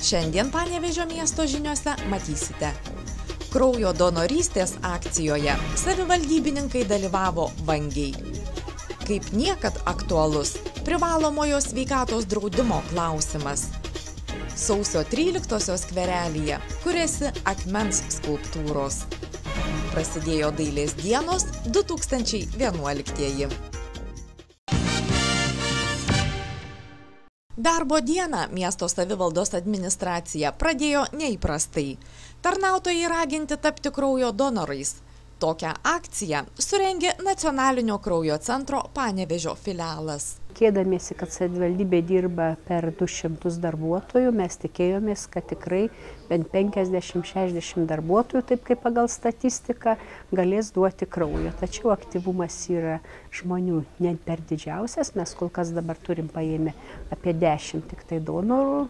Šiandien Panevėžio miesto žiniose matysite. Kraujo donorystės akcijoje savivaldybininkai dalyvavo vangiai. Kaip niekad aktualus privalomojo sveikatos draudimo klausimas. Sausio 13-osios skverelyje kuriasi akmens skulptūros. Prasidėjo dailės dienos 2011-ieji. Darbo dieną miesto savivaldos administracija pradėjo neįprastai. Tarnautojai raginti tapti kraujo donorais. Tokią akciją surengė Nacionalinio kraujo centro Panevėžio filialas. Tikėdamiesi, kad savivaldybė dirba per 200 darbuotojų, mes tikėjomės, kad tikrai bent 50-60 darbuotojų, taip kaip pagal statistiką, galės duoti kraujo. Tačiau aktyvumas yra žmonių ne per didžiausias, mes kol kas dabar turim paėmę apie 10 tik tai donorų.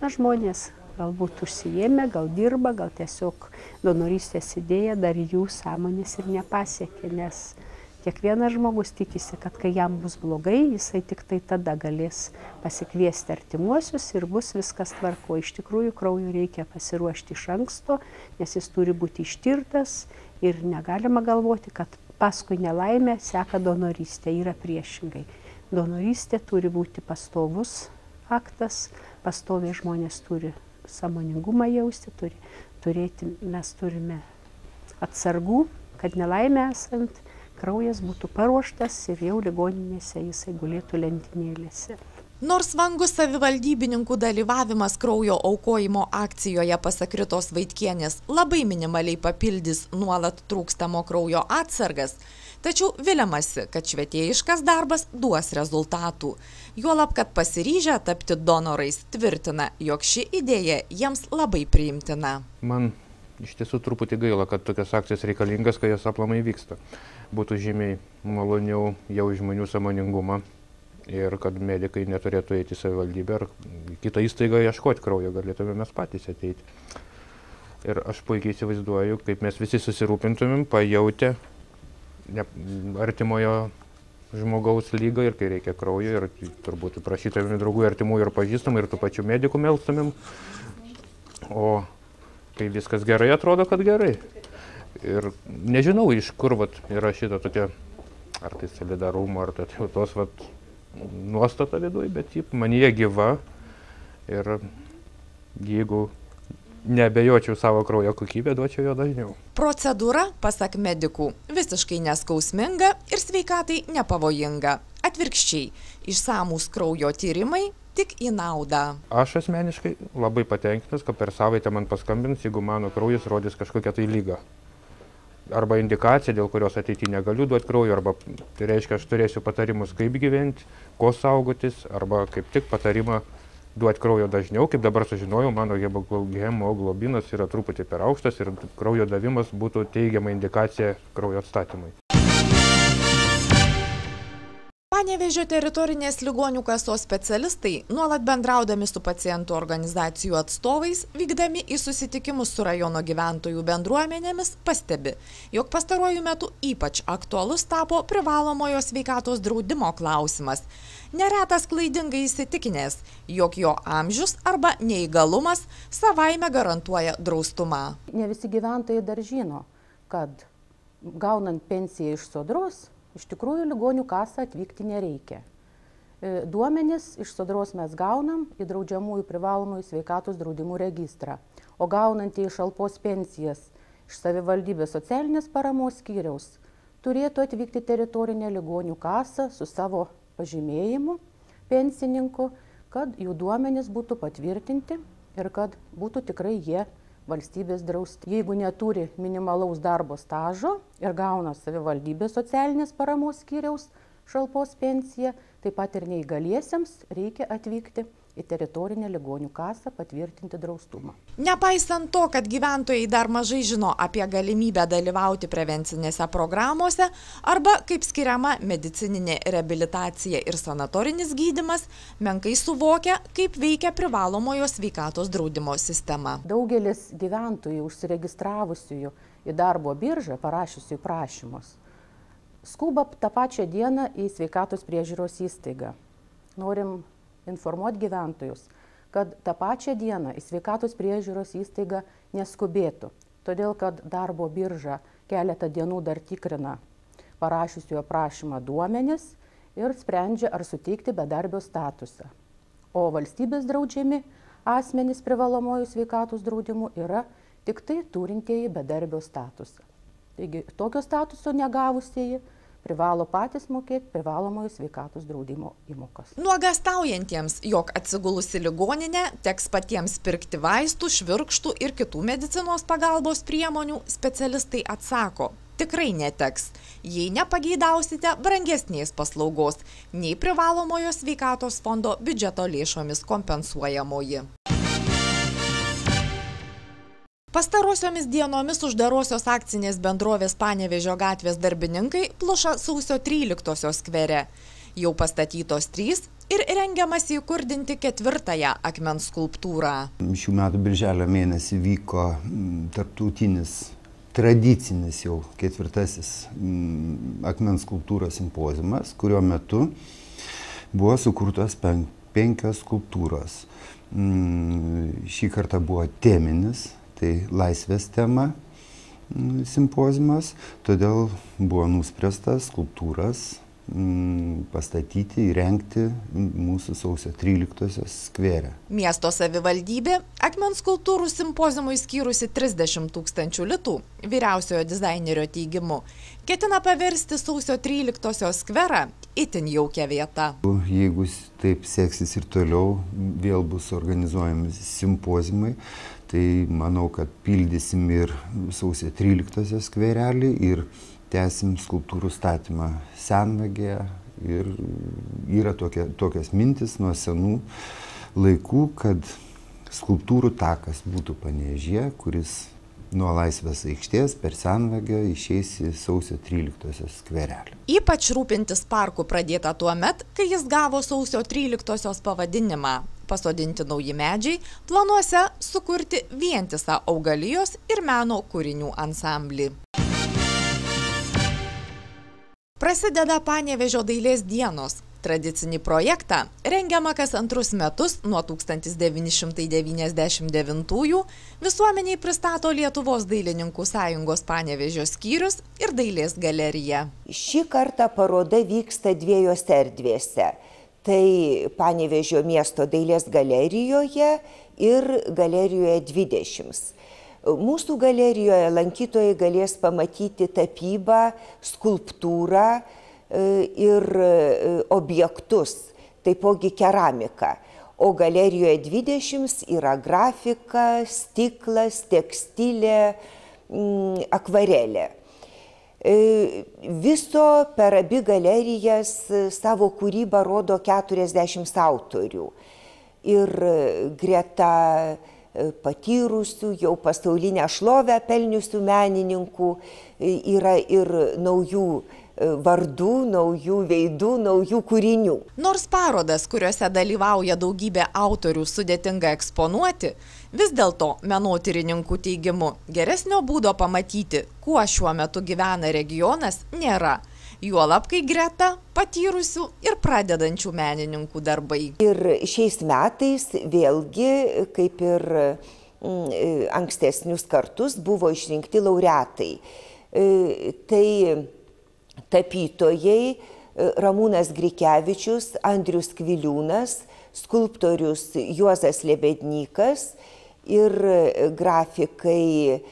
Žmonės galbūt užsijėmė, gal dirba, gal tiesiog donorystės idėja dar jų sąmonės ir nepasiekė, nes kiekvienas žmogus tikisi, kad kai jam bus blogai, jisai tik tai tada galės pasikviesti artimuosius ir bus viskas tvarko. Iš tikrųjų, kraujo reikia pasiruošti iš anksto, nes jis turi būti ištirtas ir negalima galvoti, kad paskui nelaimę seka donorystė, yra priešingai. Donorystė turi būti pastovus aktas, pastoviai žmonės turi sąmoningumą jausti, mes turime atsargų, kad nelaimė esant, kraujas būtų paruoštas ir jau ligoninėse jisai gulėtų lentynėlėse. Nors vangus savivaldybininkų dalyvavimas kraujo aukojimo akcijoje, pasak Ritos Vaitkienės, labai minimaliai papildys nuolat trūkstamo kraujo atsargas, tačiau viliamasi, kad švietėjiškas darbas duos rezultatų. Juolab, kad pasiryžę tapti donorais tvirtina, jog ši idėja jiems labai priimtina. Man iš tiesų truputį gaila, kad tokios akcijos reikalingas, kai jos aplamai vyksta. Būtų žymiai maloniau jau žmonių sąmoningumą ir kad medikai neturėtų eiti į savivaldybę ar kitą įstaigą ieškoti kraujo, galėtume mes patys ateiti. Ir aš puikiai įsivaizduoju, kaip mes visi susirūpintumėm, pajautę artimojo žmogaus lygą ir kai reikia kraujo ir turbūt prašytumėm draugų, artimųjų ir pažįstamų ir tų pačių medikų melstumėm. O kai viskas gerai, atrodo, kad gerai. Ir nežinau, iš kur yra šita tokia, ar tai solidarumo, ar tai tos nuostata viduj, bet manyje gyva ir jeigu neabejočiau savo kraujo kokybę, duočiau jo dažniau. Procedūra, pasak medikų, visiškai neskausminga ir sveikatai nepavojinga. Atvirkščiai, išsamūs kraujo tyrimai tik į naudą. Aš asmeniškai labai patenkintas, kad per savaitę man paskambins, jeigu mano kraujas rodys kažkokią tai lygą. Arba indikacija, dėl kurios ateityje negaliu duoti kraujo, arba tai reiškia, aš turėsiu patarimus, kaip gyventi, ko saugotis, arba kaip tik patarimą duoti kraujo dažniau. Kaip dabar sužinojau, mano hemoglobinas yra truputį per aukštas ir kraujo davimas būtų teigiama indikacija kraujo atstatymui. Panevėžio teritorinės ligonių kasos specialistai, nuolat bendraudami su pacientų organizacijų atstovais, vykdami į susitikimus su rajono gyventojų bendruomenėmis, pastebi, jog pastaruoju metu ypač aktualus tapo privalomojo sveikatos draudimo klausimas. Neretas klaidingai įsitikinęs, jog jo amžius arba neįgalumas savaime garantuoja draustumą. Ne visi gyventojai dar žino, kad gaunant pensiją iš Sodros, iš tikrųjų ligonių kasą atvykti nereikia. Duomenis iš Sodros mes gaunam į draudžiamųjų privalomųjų sveikatos draudimų registrą, o gaunantieji šalpos pensijas iš savivaldybės socialinės paramos skyriaus turėtų atvykti teritorinę ligonių kasą su savo pažymėjimu pensininku, kad jų duomenys būtų patvirtinti ir kad būtų tikrai jie valstybės drausti. Jeigu neturi minimalaus darbo stažo ir gauna savivaldybės socialinės paramos skyriaus šalpos pensiją, taip pat ir neįgaliesiems reikia atvykti į teritorinę ligonių kasą patvirtinti draustumą. Nepaisant to, kad gyventojai dar mažai žino apie galimybę dalyvauti prevencinėse programuose arba kaip skiriama medicininė reabilitacija ir sanatorinis gydymas, menkai suvokia, kaip veikia privalomojo sveikatos draudimo sistema. Daugelis gyventojų užsiregistravusiųjų į darbo biržą, parašiusių prašymus, skuba tą pačią dieną į sveikatos priežiūros įstaigą. Norim informuoti gyventojus, kad tą pačią dieną į sveikatos priežiūros įstaigą neskubėtų, todėl kad darbo birža keletą dienų dar tikrina parašiusių aprašymą duomenis ir sprendžia, ar suteikti bedarbio statusą. O valstybės draudžiami asmenys privalomojų sveikatos draudimų yra tik tai turintieji bedarbio statusą. Taigi, tokio statuso negavusieji privalo patys mokėti privalomojų sveikatos draudimo įmokas. Nuogastaujantiems, jog atsigulus į ligoninę teks patiems pirkti vaistų, švirkštų ir kitų medicinos pagalbos priemonių, specialistai atsako: tikrai neteks, jei nepageidausite brangesnės paslaugos, nei privalomojo sveikatos fondo biudžeto lėšomis kompensuojamoji. Pastarosiomis dienomis uždarosios akcinės bendrovės Panevėžio gatvės darbininkai pluša sausio 13-osios skvere. Jau pastatytos 3 ir rengiamas įkurdinti 4-ąją akmens skulptūrą. Šių metų birželio mėnesį vyko tarptautinis tradicinis jau 4-asis akmens skulptūros simpoziumas, kurio metu buvo sukurtos 5 skulptūros. Šį kartą buvo teminis, tai laisvės tema simpoziumas, todėl buvo nuspręstas skulptūras pastatyti, įrengti mūsų sausio 13-osios skvere. Miesto savivaldybė akmens skulptūrų simpoziumui skyrusi 30 000 litų, vyriausiojo dizainerio teigimu, ketina paversti sausio 13-osios skverą itin jaukia vieta. Jeigu taip seksis ir toliau, vėl bus organizuojami simpoziumai, tai manau, kad pildysim ir sausio 13-osios skverelį ir tęsim skulptūrų statymą Senvagėje ir yra tokios mintis nuo senų laikų, kad skulptūrų takas būtų Panevėžyje, kuris nuo Laisvės aikštės per Senvagę išeis į sausio 13-osios skverelį. Ypač rūpintis parku pradėta tuo met, kai jis gavo sausio 13-osios pavadinimą. Pasodinti nauji medžiai, planuose sukurti vientisą augalijos ir meno kūrinių ansamblį. Prasideda Panevėžio dailės dienos. Tradicinį projektą, rengiamą kas 2 metus nuo 1999 visuomeniai pristato Lietuvos dailininkų sąjungos Panevėžio skyrius ir dailės galerija. Šį kartą paroda vyksta 2 erdvėse. Tai Panevėžio miesto dailės galerijoje ir galerijoje 20. Mūsų galerijoje lankytojai galės pamatyti tapybą, skulptūrą ir objektus, taipogi keramiką. O galerijoje 20 yra grafika, stiklas, tekstilė, akvarelė. Viso per abi galerijas savo kūrybą rodo 40 autorių. Ir greta patyrusių, jau pasaulinę šlovę pelniusių menininkų yra ir naujų vardų, naujų veidų, naujų kūrinių. Nors parodas, kuriuose dalyvauja daugybė autorių, sudėtinga eksponuoti, vis dėlto menotyrininkų teigimu geresnio būdo pamatyti, kuo šiuo metu gyvena regionas, nėra. Juolab, kai greta patyrusių ir pradedančių menininkų darbai. Ir šiais metais vėlgi, kaip ir ankstesnius kartus, buvo išrinkti laureatai. Tai tapytojai Ramūnas Grikevičius, Andrius Kviliūnas, skulptorius Juozas Lebednykas ir grafikai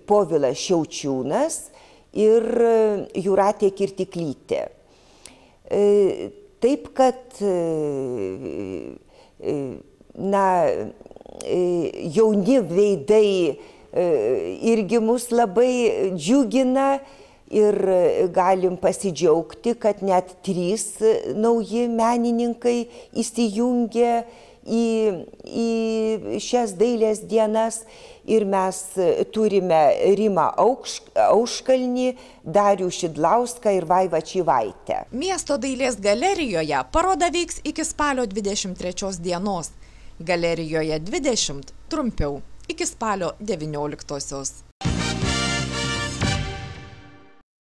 Povilas Šiaučiūnas ir Jūratė Kirtiklytė. Taip, kad jauni veidai irgi mus labai džiugina ir galim pasidžiaugti, kad net 3 nauji menininkai įsijungė į šias dailės dienas. Ir mes turime Rimą Auškalnį, Darių Šidlauską ir Vaivą Čyvaitę. Miesto dailės galerijoje paroda veiks iki spalio 23 dienos. Galerijoje 20 trumpiau, iki spalio 19-osios.